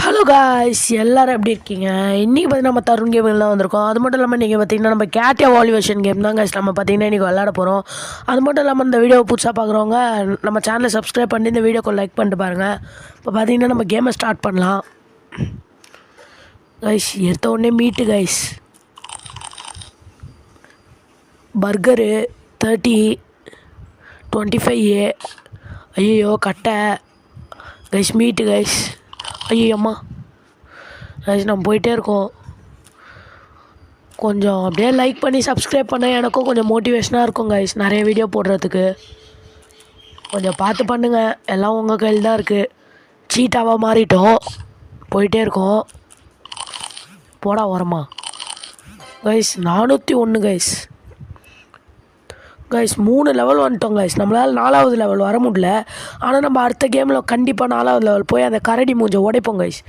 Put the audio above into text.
Hello guys, எல்லோரும் எப்படி இருக்கீங்க? இன்றைக்கி பார்த்தீங்கன்னா நம்ம தருண் கேமிங்லாம் வந்திருக்கோம். அது மட்டும் இல்லாமல் நீங்கள் பார்த்தீங்கன்னா நம்ம கேட்டியா வால்யூவேஷன் கேம் தான் காய்ஸ் நம்ம பார்த்தீங்கன்னா இன்றைக்கி விளாட போகிறோம். அது மட்டும் இல்லாமல் இந்த வீடியோவை புதுசாக பார்க்குறவங்க நம்ம சேனலை சப்ஸ்கிரைப் பண்ணி இந்த வீடியோக்கு லைக் பண்ணிட்டு பாருங்கள். இப்போ பார்த்தீங்கன்னா நம்ம கேமை ஸ்டார்ட் பண்ணலாம் கைஸ். எடுத்த உடனே மீட்டு கைஸ். பர்கரு 30 25. ஐயோ கட்டை கைஸ். மீட்டு கைஸ். ஐயோ அம்மா கைஸ், நம்ம போயிட்டே இருக்கோம். கொஞ்சம் அப்படியே லைக் பண்ணி சப்ஸ்கிரைப் பண்ண எனக்கும் கொஞ்சம் மோட்டிவேஷனாக இருக்கும் கைஸ், நிறைய வீடியோ போடுறதுக்கு. கொஞ்சம் பார்த்து பண்ணுங்கள், எல்லாம் உங்கள் கையில் தான் இருக்குது. சீட்டாவாக மாறிட்டோம், போயிட்டே இருக்கோம். போடா வரமா கைஸ். 401 கைஸ். கைஸ் 3 லெவல் வந்துட்டோம் கைஸ். நம்மளால் 4வது லெவல் வர முடியல. ஆனால் நம்ம அடுத்த கேமில் கண்டிப்பாக 4வது லெவல் போய் அந்த கரடி மூஞ்சை உடைப்போம் கைஸ்.